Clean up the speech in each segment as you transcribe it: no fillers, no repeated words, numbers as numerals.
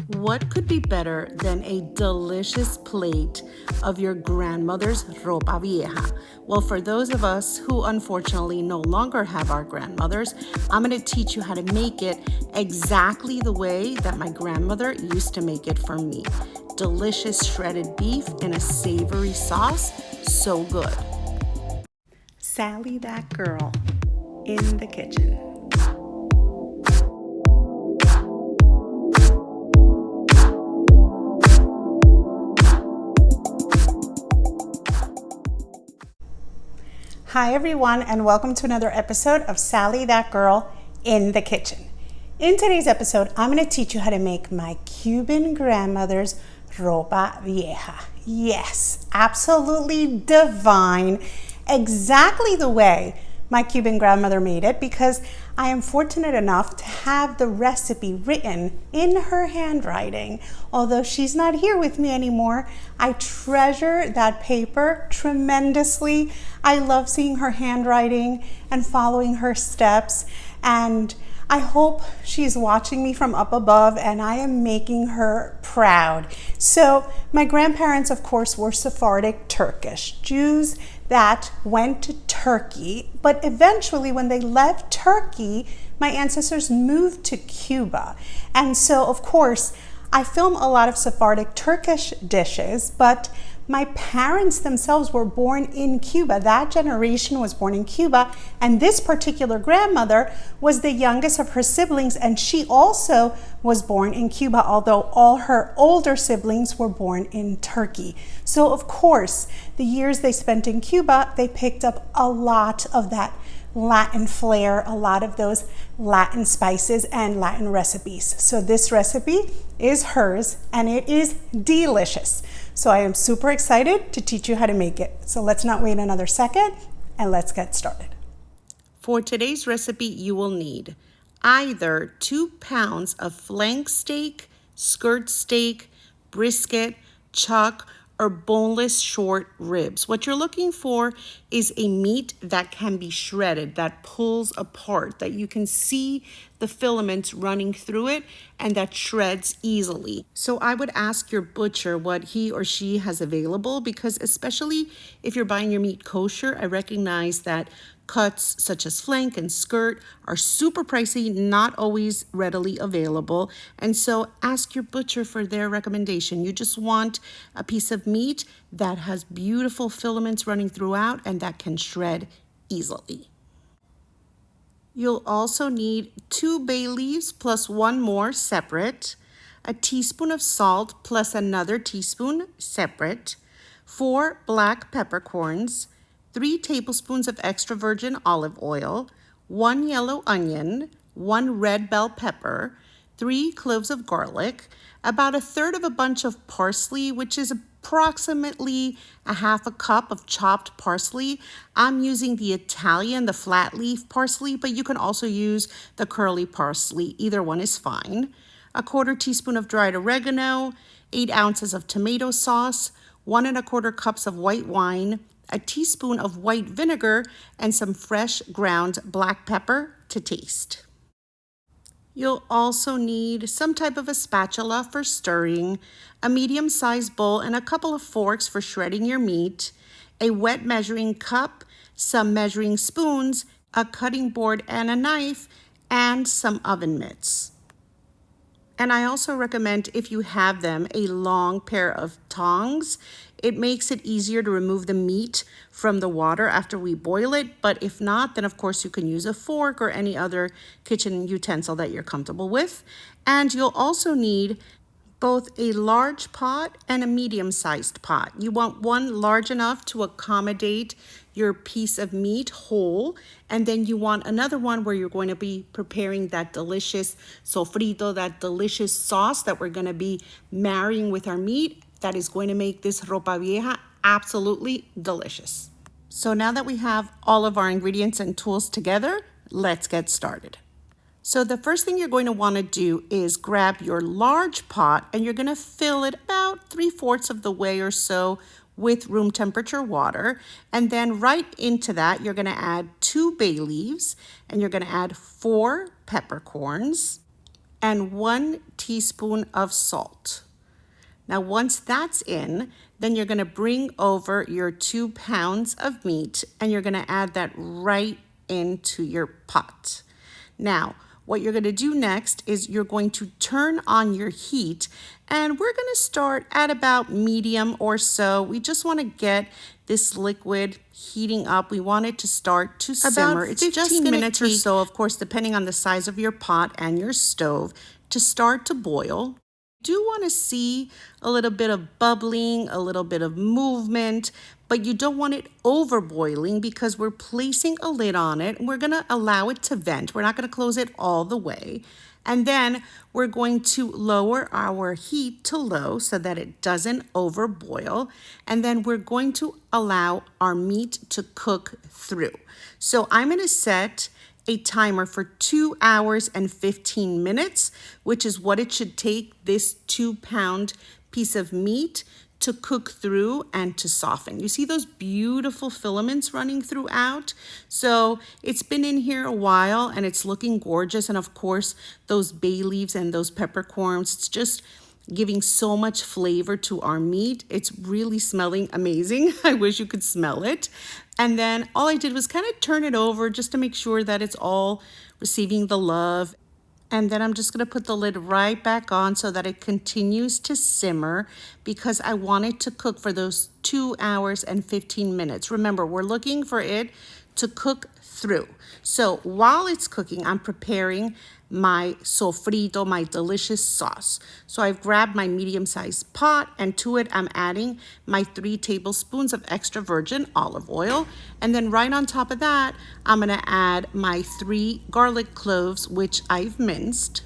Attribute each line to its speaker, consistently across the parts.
Speaker 1: What could be better than a delicious plate of your grandmother's ropa vieja? Well, for those of us who unfortunately no longer have our grandmothers, I'm going to teach you how to make it exactly the way that my grandmother used to make it for me. Delicious shredded beef in a savory sauce, so good.
Speaker 2: Sally, that girl, in the kitchen. Hi everyone, and welcome to another episode of Sally, that girl, in the kitchen. In today's episode, I'm going to teach you how to make my Cuban grandmother's ropa vieja. Yes, absolutely divine, exactly the way my Cuban grandmother made it, because I am fortunate enough to have the recipe written in her handwriting. Although she's not here with me anymore, I treasure that paper tremendously. I love seeing her handwriting and following her steps, and I hope she's watching me from up above, and I am making her proud. So my grandparents, of course, were Sephardic Turkish Jews that went to Turkey, but eventually when they left Turkey, my ancestors moved to Cuba. And so, of course, I film a lot of Sephardic Turkish dishes, but my parents themselves were born in Cuba. That generation was born in Cuba, and this particular grandmother was the youngest of her siblings, and she also was born in Cuba, although all her older siblings were born in Turkey. So of course, the years they spent in Cuba, they picked up a lot of that Latin flair, a lot of those Latin spices and Latin recipes. So this recipe is hers, and it is delicious. So I am super excited to teach you how to make it. So let's not wait another second, and let's get started.
Speaker 1: For today's recipe, you will need either 2 pounds of flank steak, skirt steak, brisket, chuck, or boneless short ribs. What you're looking for is a meat that can be shredded, that pulls apart, that you can see the filaments running through it, and that shreds easily. So I would ask your butcher what he or she has available, because especially if you're buying your meat kosher, I recognize that cuts such as flank and skirt are super pricey, not always readily available. And so ask your butcher for their recommendation. You just want a piece of meat that has beautiful filaments running throughout and that can shred easily. You'll also need 2 bay leaves plus 1 more separate, a teaspoon of salt plus another teaspoon separate, 4 black peppercorns, 3 tablespoons of extra virgin olive oil, 1 yellow onion, 1 red bell pepper, 3 cloves of garlic, about 1/3 of a bunch of parsley, which is approximately 1/2 cup of chopped parsley. I'm using the Italian, the flat leaf parsley, but you can also use the curly parsley. Either one is fine. 1/4 teaspoon of dried oregano, 8 ounces of tomato sauce, 1 1/4 cups of white wine, a teaspoon of white vinegar, and some fresh ground black pepper to taste. You'll also need some type of a spatula for stirring, a medium-sized bowl and a couple of forks for shredding your meat, a wet measuring cup, some measuring spoons, a cutting board and a knife, and some oven mitts. And I also recommend, if you have them, a long pair of tongs. It makes it easier to remove the meat from the water after we boil it. But if not, then of course you can use a fork or any other kitchen utensil that you're comfortable with. And you'll also need both a large pot and a medium-sized pot. You want one large enough to accommodate your piece of meat whole, and then you want another one where you're going to be preparing that delicious sofrito, that delicious sauce that we're going to be marrying with our meat that is going to make this ropa vieja absolutely delicious. So now that we have all of our ingredients and tools together, let's get started. So the first thing you're going to want to do is grab your large pot, and you're going to fill it about 3/4 of the way or so with room temperature water. And then right into that, you're going to add 2 bay leaves, and you're going to add 4 peppercorns. and 1 teaspoon of salt. Now, once that's in, then you're gonna bring over your 2 pounds of meat and you're gonna add that right into your pot. Now, what you're gonna do next is you're going to turn on your heat, and we're gonna start at about medium or so. We just wanna get this liquid heating up. We want it to start to simmer. It's just 15 minutes or so, of course, depending on the size of your pot and your stove, to start to boil. Do want to see a little bit of bubbling, a little bit of movement, but you don't want it over boiling because we're placing a lid on it and we're going to allow it to vent. We're not going to close it all the way. And then we're going to lower our heat to low so that it doesn't overboil. And then we're going to allow our meat to cook through. So I'm going to set a timer for 2 hours and 15 minutes, which is what it should take this 2-pound piece of meat to cook through and to soften. You see those beautiful filaments running throughout? So it's been in here a while and it's looking gorgeous. And of course, those bay leaves and those peppercorns, it's just giving so much flavor to our meat. It's really smelling amazing. I wish you could smell it. And then all I did was kind of turn it over just to make sure that it's all receiving the love. And then I'm just gonna put the lid right back on so that it continues to simmer because I want it to cook for those 2 hours and 15 minutes. Remember, we're looking for it to cook through. So while it's cooking, I'm preparing my sofrito, my delicious sauce. So I've grabbed my medium-sized pot, and to it I'm adding my 3 tablespoons of extra virgin olive oil. And then right on top of that, I'm gonna add my 3 garlic cloves, which I've minced.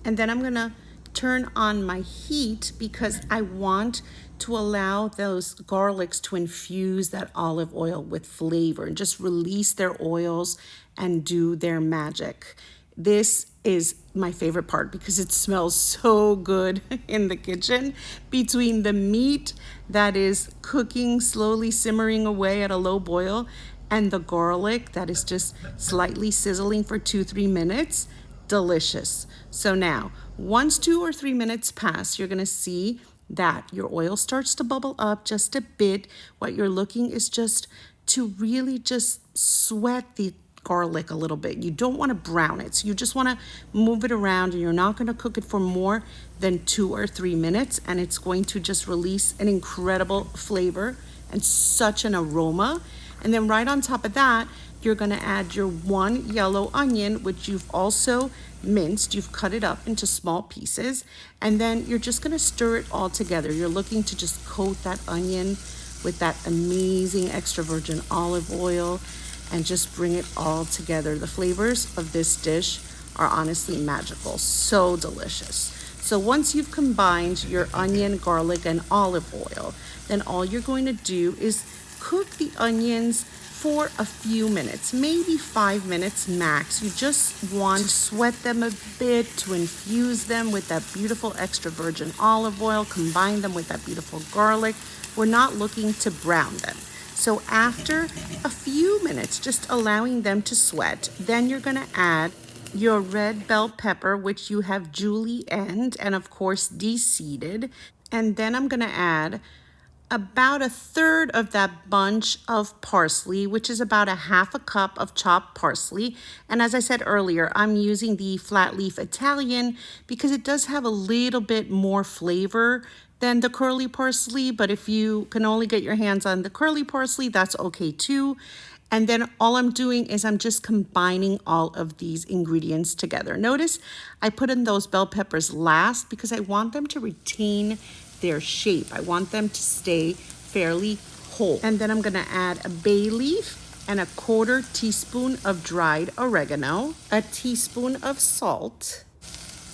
Speaker 1: And then I'm gonna turn on my heat because I want to allow those garlics to infuse that olive oil with flavor and just release their oils and do their magic. This is my favorite part because it smells so good in the kitchen between the meat that is cooking, slowly simmering away at a low boil, and the garlic that is just slightly sizzling for 2-3 minutes. Delicious. So now, once 2 or 3 minutes pass, you're gonna see that your oil starts to bubble up just a bit. What you're looking is just to really just sweat the garlic a little bit. You don't want to brown it, so you just want to move it around, and you're not going to cook it for more than 2 or 3 minutes, and it's going to just release an incredible flavor and such an aroma. And then right on top of that, you're going to add your 1 yellow onion, which you've also minced. You've cut it up into small pieces, and then you're just going to stir it all together. You're looking to just coat that onion with that amazing extra virgin olive oil and just bring it all together. The flavors of this dish are honestly magical, so delicious. So once you've combined your onion, garlic, and olive oil, then all you're going to do is cook the onions for a few minutes, maybe 5 minutes max. You just want to sweat them a bit to infuse them with that beautiful extra virgin olive oil, combine them with that beautiful garlic. We're not looking to brown them. So after a few minutes, just allowing them to sweat, then you're gonna add your red bell pepper, which you have julienned and of course de-seeded. And then I'm gonna add about 1/3 of that bunch of parsley, which is about 1/2 cup of chopped parsley. And as I said earlier, I'm using the flat leaf Italian because it does have a little bit more flavor than the curly parsley, but if you can only get your hands on the curly parsley, that's okay too. And then all I'm doing is I'm just combining all of these ingredients together. Notice I put in those bell peppers last because I want them to retain their shape. I want them to stay fairly whole. And then I'm gonna add a bay leaf and 1/4 teaspoon of dried oregano, a teaspoon of salt,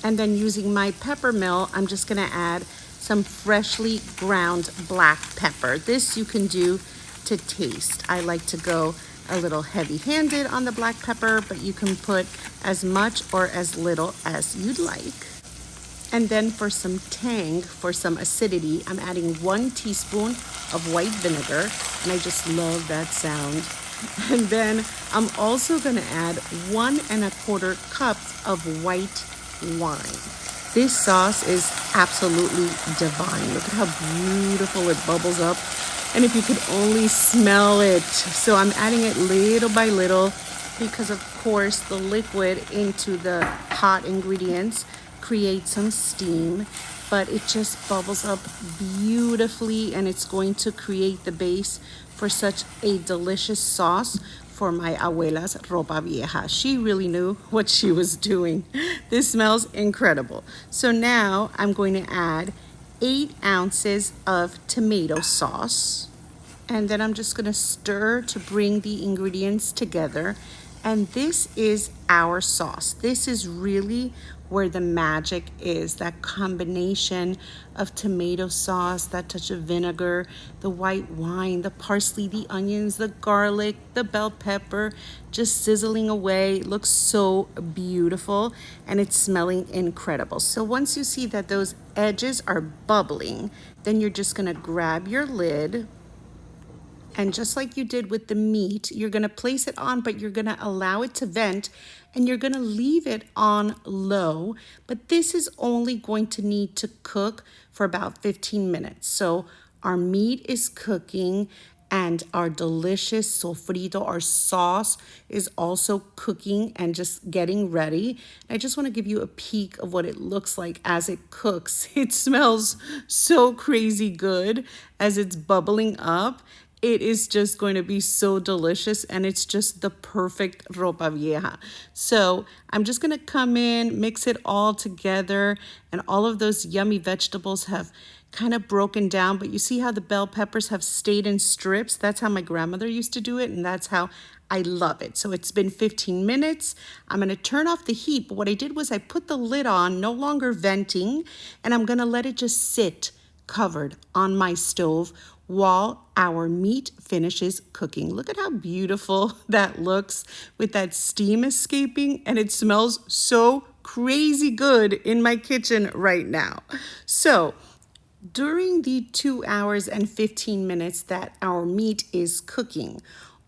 Speaker 1: and then using my pepper mill, I'm just gonna add some freshly ground black pepper. This you can do to taste. I like to go a little heavy-handed on the black pepper, but you can put as much or as little as you'd like. And then for some tang, for some acidity, I'm adding 1 teaspoon of white vinegar, and I just love that sound. And then I'm also gonna add 1 1/4 cups of white wine. This sauce is absolutely divine. Look at how beautiful it bubbles up. And if you could only smell it. So I'm adding it little by little because, of course, the liquid into the hot ingredients creates some steam, but it just bubbles up beautifully and it's going to create the base for such a delicious sauce for my abuela's ropa vieja. She really knew what she was doing. This smells incredible. So now I'm going to add 8 ounces of tomato sauce. And then I'm just going to stir to bring the ingredients together. And this is our sauce. This is really where the magic is, that combination of tomato sauce, that touch of vinegar, the white wine, the parsley, the onions, the garlic, the bell pepper, just sizzling away. It looks so beautiful and it's smelling incredible. So once you see that those edges are bubbling, then you're just gonna grab your lid, and just like you did with the meat, you're gonna place it on, but you're gonna allow it to vent and you're gonna leave it on low. But this is only going to need to cook for about 15 minutes. So our meat is cooking and our delicious sofrito, our sauce, is also cooking and just getting ready. I just wanna give you a peek of what it looks like as it cooks. It smells so crazy good as it's bubbling up. It is just going to be so delicious and it's just the perfect ropa vieja. So I'm just gonna come in, mix it all together, and all of those yummy vegetables have kind of broken down, but you see how the bell peppers have stayed in strips? That's how my grandmother used to do it, and that's how I love it. So it's been 15 minutes. I'm gonna turn off the heat, but what I did was I put the lid on, no longer venting, and I'm gonna let it just sit covered on my stove while our meat finishes cooking. Look at how beautiful that looks with that steam escaping, and it smells so crazy good in my kitchen right now. So during the 2 hours and 15 minutes that our meat is cooking,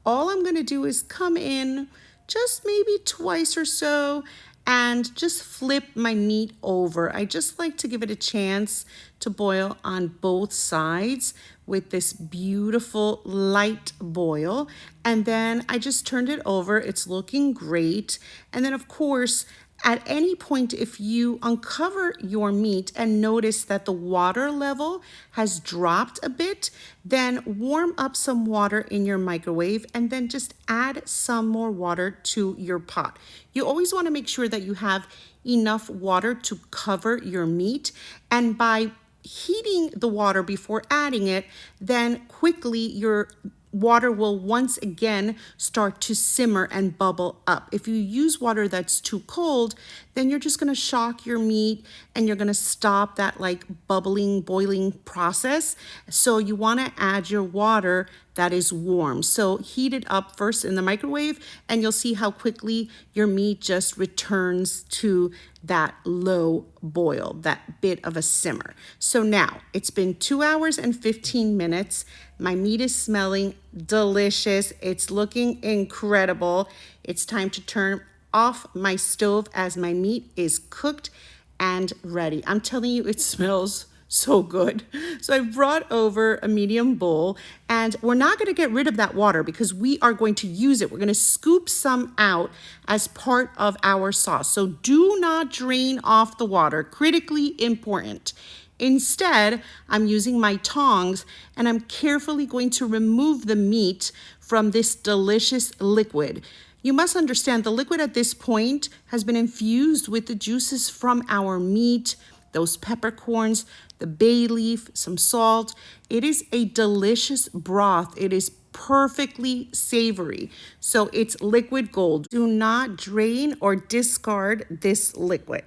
Speaker 1: all I'm gonna do is come in just maybe twice or so and just flip my meat over. I just like to give it a chance to boil on both sides with this beautiful light boil. And then I just turned it over. It's looking great. And then of course, at any point, if you uncover your meat and notice that the water level has dropped a bit, then warm up some water in your microwave and then just add some more water to your pot. You always want to make sure that you have enough water to cover your meat, and by heating the water before adding it, then quickly your water will once again start to simmer and bubble up. If you use water that's too cold, then you're just gonna shock your meat and you're gonna stop that like bubbling, boiling process. So you wanna add your water that is warm. So heat it up first in the microwave and you'll see how quickly your meat just returns to that low boil, that bit of a simmer. So now it's been 2 hours and 15 minutes. My meat is smelling delicious. It's looking incredible. It's time to turn off my stove as my meat is cooked and ready. I'm telling you, it smells so good. So I brought over a medium bowl, and we're not going to get rid of that water because we are going to use it. We're going to scoop some out as part of our sauce. So do not drain off the water. Critically important. Instead, I'm using my tongs and I'm carefully going to remove the meat from this delicious liquid. You must understand the liquid at this point has been infused with the juices from our meat, those peppercorns, the bay leaf, some salt. It is a delicious broth. It is perfectly savory. So it's liquid gold. Do not drain or discard this liquid.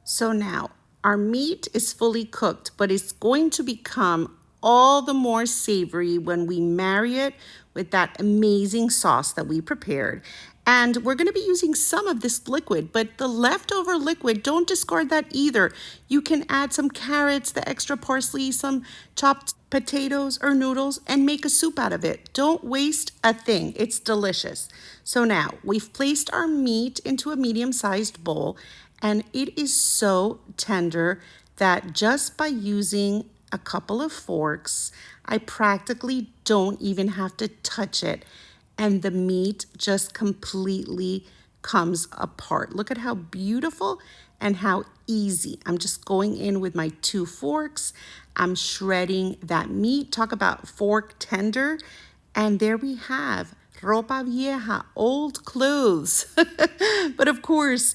Speaker 1: So now our meat is fully cooked, but it's going to become all the more savory when we marry it with that amazing sauce that we prepared. And we're going to be using some of this liquid, but the leftover liquid, don't discard that either. You can add some carrots, the extra parsley, some chopped potatoes or noodles, and make a soup out of it. Don't waste a thing. It's delicious. So now we've placed our meat into a medium-sized bowl, And it is so tender that just by using a couple of forks, I practically don't even have to touch it. And the meat just completely comes apart. Look at how beautiful and how easy. I'm just going in with my 2 forks. I'm shredding that meat. Talk about fork tender. And there we have Ropa Vieja, old clothes. But of course,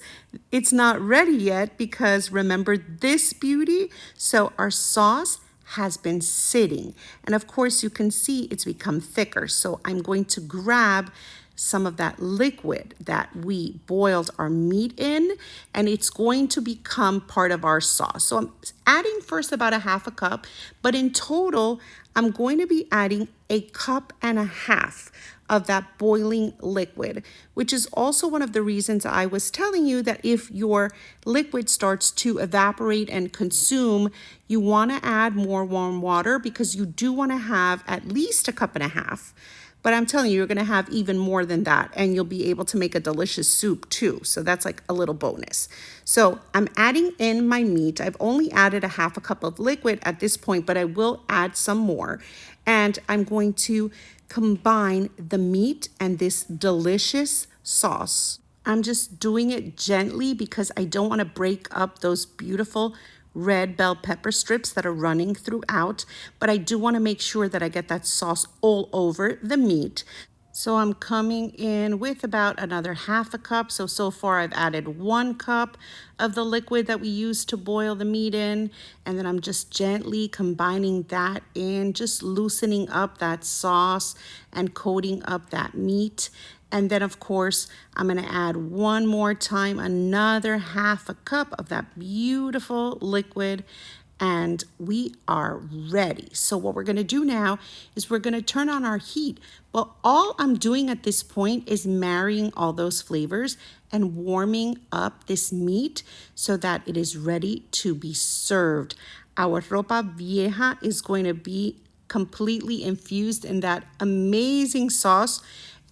Speaker 1: it's not ready yet because remember this beauty? So our sauce has been sitting. And of course, you can see it's become thicker. So I'm going to grab some of that liquid that we boiled our meat in, and it's going to become part of our sauce. So I'm adding first about a half a cup, but in total, I'm going to be adding 1.5 cups of that boiling liquid, which is also one of the reasons I was telling you that if your liquid starts to evaporate and consume, you want to add more warm water because you do want to have at least 1.5 cups. But I'm telling you, you're going to have even more than that, and you'll be able to make a delicious soup too. So that's like a little bonus. So I'm adding in my meat. I've only added a half a cup of liquid at this point, but I will add some more. And I'm going to combine the meat and this delicious sauce. I'm just doing it gently because I don't want to break up those beautiful red bell pepper strips that are running throughout, but I do want to make sure that I get that sauce all over the meat. So I'm coming in with about another half a cup. So far I've added 1 cup of the liquid that we used to boil the meat in. And then I'm just gently combining that in, just loosening up that sauce and coating up that meat. And then, of course, I'm going to add one more time, another half a cup of that beautiful liquid, and we are ready. So what we're going to do now is we're going to turn on our heat. But all I'm doing at this point is marrying all those flavors and warming up this meat so that it is ready to be served. Our ropa vieja is going to be completely infused in that amazing sauce.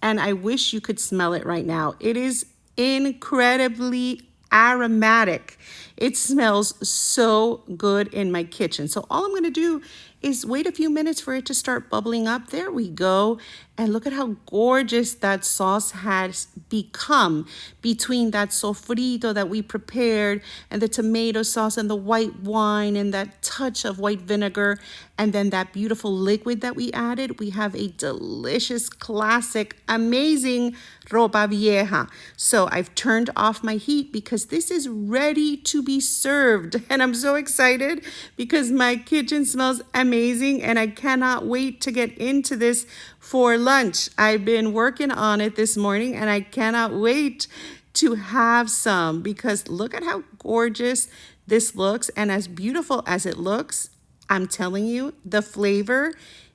Speaker 1: And I wish you could smell it right now. It is incredibly aromatic. It smells so good in my kitchen. So all I'm going to do is wait a few minutes for it to start bubbling up. There we go. And look at how gorgeous that sauce has become between that sofrito that we prepared and the tomato sauce and the white wine and that touch of white vinegar and then that beautiful liquid that we added. We have a delicious, classic, amazing ropa vieja. So I've turned off my heat because this is ready to be served. And I'm so excited because my kitchen smells amazing and I cannot wait to get into this for lunch. I've been working on it this morning and I cannot wait to have some because look at how gorgeous this looks, and as beautiful as it looks, I'm telling you, the flavor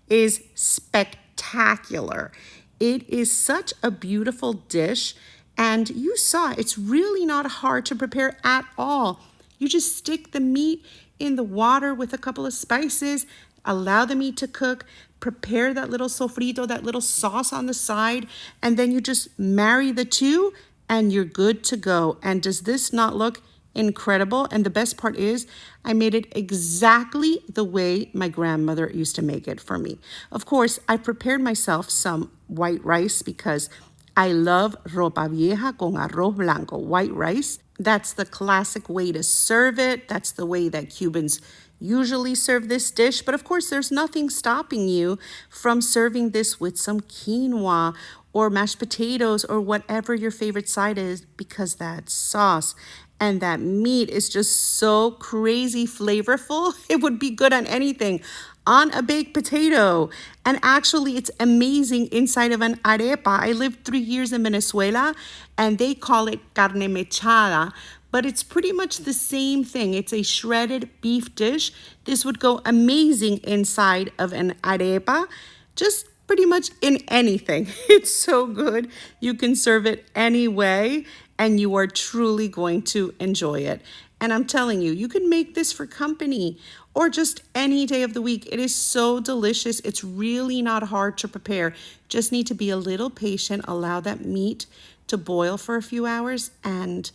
Speaker 1: is spectacular. It is such a beautiful dish, and you saw it's really not hard to prepare at all. You just stick the meat in the water with a couple of spices, allow the meat to cook, prepare that little sofrito, that little sauce on the side, and then you just marry the two and you're good to go. And does this not look incredible? And the best part is I made it exactly the way my grandmother used to make it for me. Of course, I prepared myself some white rice because I love ropa vieja con arroz blanco, white rice. That's the classic way to serve it. That's the way that Cubans usually serve this dish. But of course, there's nothing stopping you from serving this with some quinoa or mashed potatoes or whatever your favorite side is, because that sauce and that meat is just so crazy flavorful. It would be good on anything, on a baked potato. And actually, it's amazing inside of an arepa. I lived 3 years in Venezuela, and they call it carne mechada, but it's pretty much the same thing. It's a shredded beef dish. This would go amazing inside of an arepa, just pretty much in anything. It's so good. You can serve it any way, and you are truly going to enjoy it. And I'm telling you, you can make this for company or just any day of the week. It is so delicious. It's really not hard to prepare. Just need to be a little patient, allow that meat to boil for a few hours, and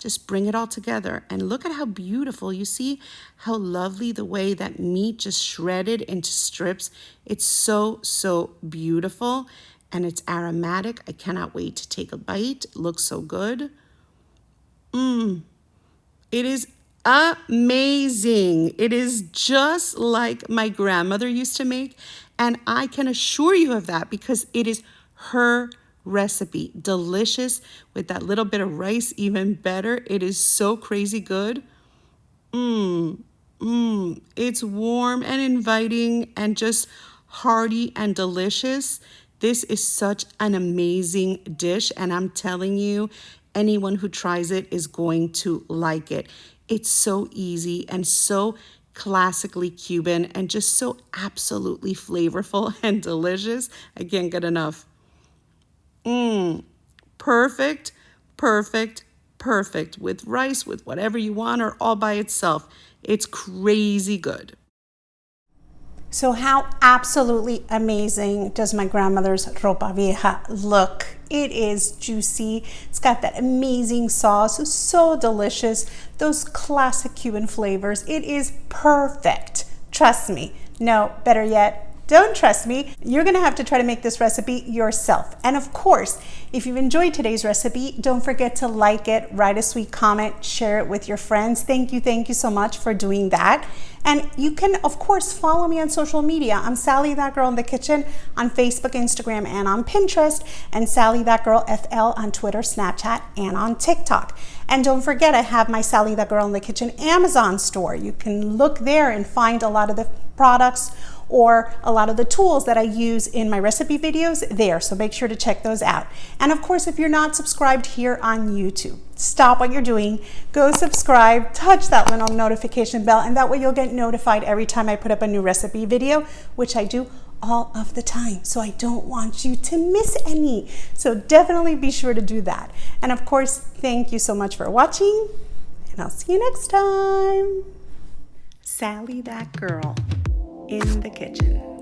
Speaker 1: Just bring it all together and look at how beautiful. You see how lovely the way that meat just shredded into strips. It's so, so beautiful and it's aromatic. I cannot wait to take a bite. It looks so good. It is amazing. It is just like my grandmother used to make. And I can assure you of that because it is her recipe. Delicious with that little bit of rice, even better. It is so crazy good. It's warm and inviting and just hearty and delicious. This is such an amazing dish, and I'm telling you, anyone who tries it is going to like it. It's so easy and so classically Cuban and just so absolutely flavorful and delicious. I can't get enough. Perfect, perfect, perfect with rice, with whatever you want, or all by itself. It's crazy good.
Speaker 2: So how absolutely amazing does my grandmother's ropa vieja look? It is juicy. It's got that amazing sauce, so delicious. Those classic Cuban flavors. It is perfect. Trust me. No, better yet, don't trust me. You're gonna have to try to make this recipe yourself. And of course, if you've enjoyed today's recipe, don't forget to like it, write a sweet comment, share it with your friends. Thank you so much for doing that. And you can, of course, follow me on social media. I'm Sally That Girl in the Kitchen on Facebook, Instagram, and on Pinterest, and Sally That Girl FL on Twitter, Snapchat, and on TikTok. And don't forget, I have my Sally That Girl in the Kitchen Amazon store. You can look there and find a lot of the products or a lot of the tools that I use in my recipe videos there. So make sure to check those out. And of course, if you're not subscribed here on YouTube, stop what you're doing, go subscribe, touch that little notification bell, and that way you'll get notified every time I put up a new recipe video, which I do all of the time. So I don't want you to miss any. So definitely be sure to do that. And of course, thank you so much for watching, and I'll see you next time. Sally That Girl in the Kitchen.